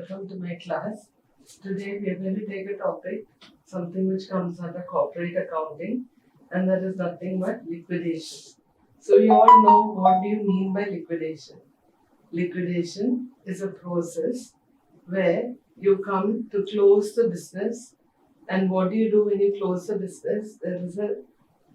welcome to my class. Today we are going to take a topic, something which comes under corporate accounting, and that is nothing but liquidation. So you all know what do you mean by liquidation. Liquidation is a process where you come to close the business, and what do you do when you close the business?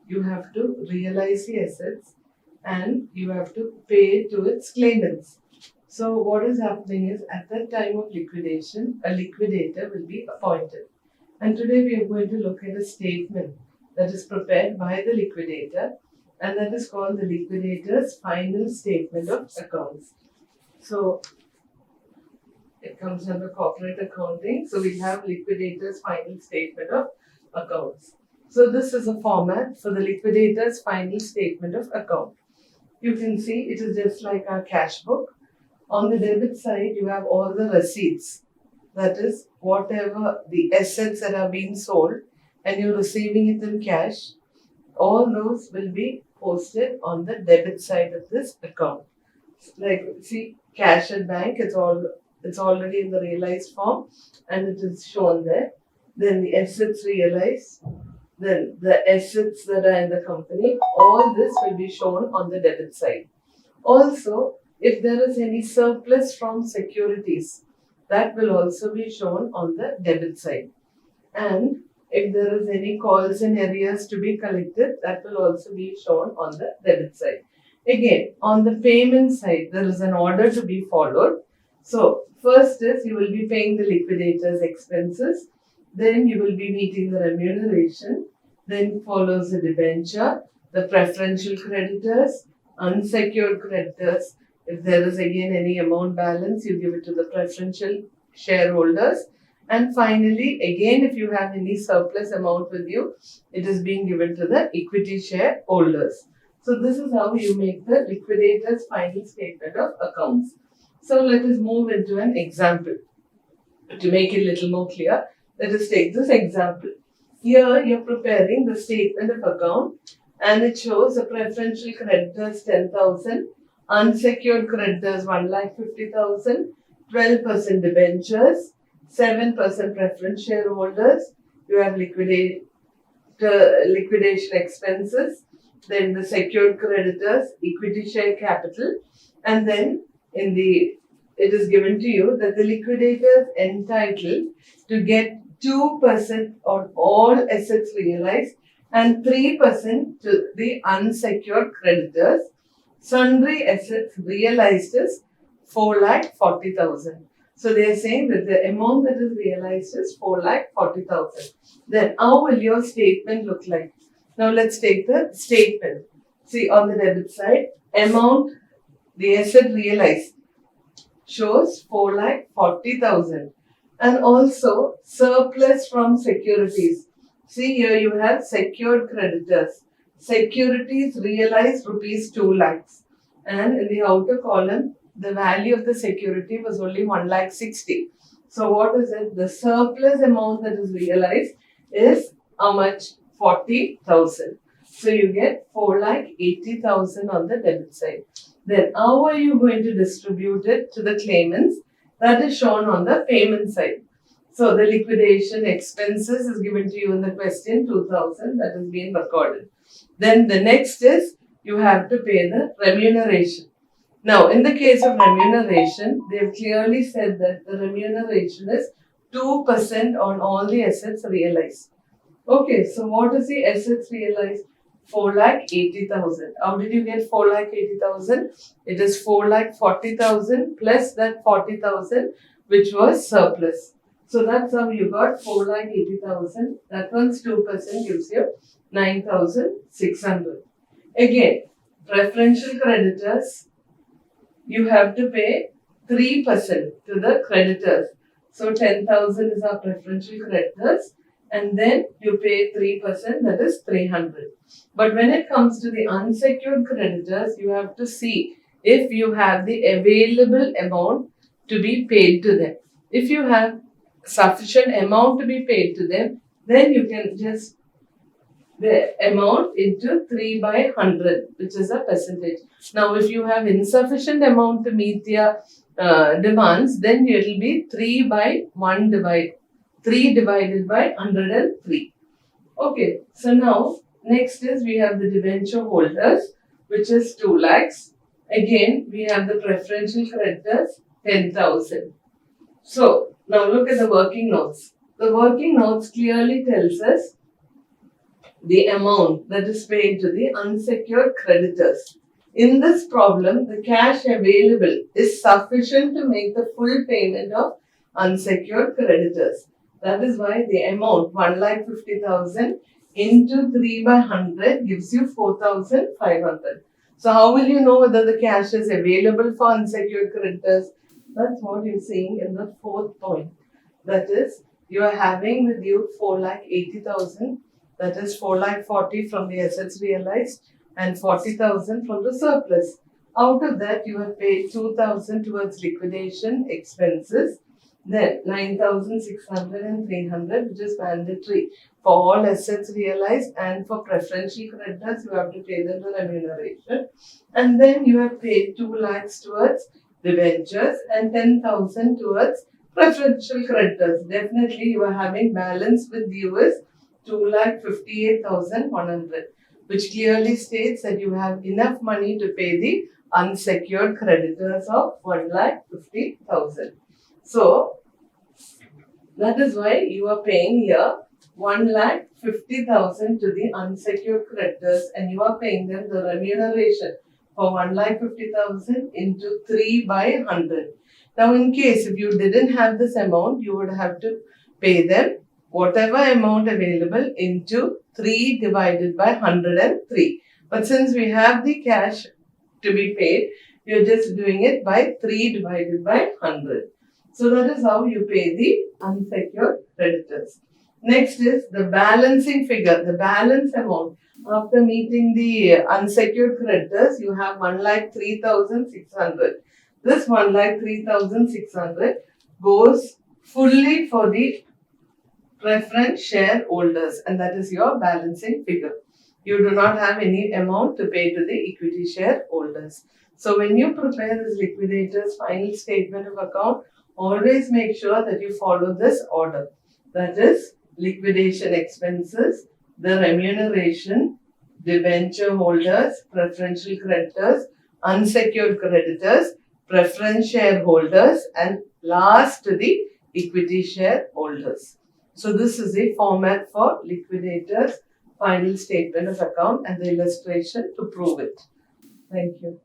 You have to realize the assets and you have to pay to its claimants. So what is happening is at that time of liquidation, a liquidator will be appointed. And today we are going to look at a statement that is prepared by the liquidator, and that is called the liquidator's final statement of accounts. So it comes under corporate accounting. So we have liquidator's final statement of accounts. So this is a format for the liquidator's final statement of account. You can see it is just like our cash book. On the debit side, you have all the receipts. That is, whatever the assets that are being sold and you're receiving it in cash, all those will be posted on the debit side of this account. Like, see, cash at bank, it's already in the realized form and it is shown there. Then the assets realized, then the assets that are in the company, all this will be shown on the debit side. Also, if there is any surplus from securities, that will also be shown on the debit side. And if there is any calls and arrears to be collected, that will also be shown on the debit side. Again, on the payment side, there is an order to be followed. So, first is you will be paying the liquidator's expenses, then you will be meeting the remuneration, then follows the debenture, the preferential creditors, unsecured creditors. If there is again any amount balance, you give it to the preferential shareholders. And finally, again, if you have any surplus amount with you, it is being given to the equity shareholders. So this is how you make the liquidator's final statement of accounts. So let us move into an example. To make it a little more clear, let us take this example. Here you're preparing the statement of account and it shows the preferential creditors 10,000, unsecured creditors 1,50,000, 12% debentures, 7% preference shareholders. You have liquidation expenses, then the secured creditors, equity share capital, and then it is given to you that the liquidator is entitled to get 2% on all assets realized and 3% to the unsecured creditors. Sundry assets realized is 4,40,000. So they are saying that the amount that is realized is 4,40,000. Then how will your statement look like? Now let's take the statement. See, on the debit side, amount, the asset realized shows 4,40,000. And also surplus from securities. See, here you have secured creditors. Securities realized rupees 2 lakhs. And in the outer column, the value of the security was only 1,60,000. So what is it? The surplus amount that is realized is how much? 40,000. So you get 4,80,000 on the debit side. Then how are you going to distribute it to the claimants? That is shown on the payment side. So the liquidation expenses is given to you in the question, 2,000, that is being recorded. Then the next is you have to pay the remuneration. Now in the case of remuneration, they have clearly said that the remuneration is 2% on all the assets realized. Okay, so what is the assets realized? 4,80,000. How did you get 4,80,000? It is 4,40,000 plus that 40,000 which was surplus. So that's how you got 4,80,000. That one's 2% gives you 9,600. Again, preferential creditors, you have to pay 3% to the creditors. So 10,000 is our preferential creditors. And then you pay 3%, that is 300. But when it comes to the unsecured creditors, you have to see if you have the available amount to be paid to them. If you have sufficient amount to be paid to them, then you can just the amount into 3 by 100, which is a percentage. Now, if you have insufficient amount to meet their demands, then it will be 3 divided by 103. Okay, so now next is we have the debenture holders, which is 2 lakhs. Again, we have the preferential creditors 10,000. So now look at the working notes. The working notes clearly tells us the amount that is paid to the unsecured creditors. In this problem, the cash available is sufficient to make the full payment of unsecured creditors. That is why the amount 1,50,000 into 3 by 100 gives you 4,500. So how will you know whether the cash is available for unsecured creditors? That's what you're seeing in the fourth point. That is, you are having with you 4,80,000. That is 4,40,000 from the assets realized and 40,000 from the surplus. Out of that, you have paid 2,000 towards liquidation expenses. Then 9,600 and 300, which is mandatory for all assets realized, and for preferential creditors, you have to pay them the remuneration. And then you have paid 2 lakhs towards debentures and 10,000 towards preferential creditors. Definitely, you are having balance with you is 2,58,100, which clearly states that you have enough money to pay the unsecured creditors of 1,50,000. So, that is why you are paying here 1,50,000 to the unsecured creditors, and you are paying them the remuneration for 1,50,000 into 3 by 100. Now, in case if you didn't have this amount, you would have to pay them whatever amount available into 3 divided by 103. But since we have the cash to be paid, you're just doing it by 3 divided by 100. So that is how you pay the unsecured creditors. Next is the balancing figure, the balance amount. After meeting the unsecured creditors, you have 1,03,600. This 1,03,600 goes fully for the preference shareholders, and that is your balancing figure. You do not have any amount to pay to the equity shareholders. So when you prepare this liquidator's final statement of account, always make sure that you follow this order. That is liquidation expenses, the remuneration, debenture holders, preferential creditors, unsecured creditors, preference shareholders, and last the equity shareholders. So this is the format for liquidator's final statement of account and the illustration to prove it. Thank you.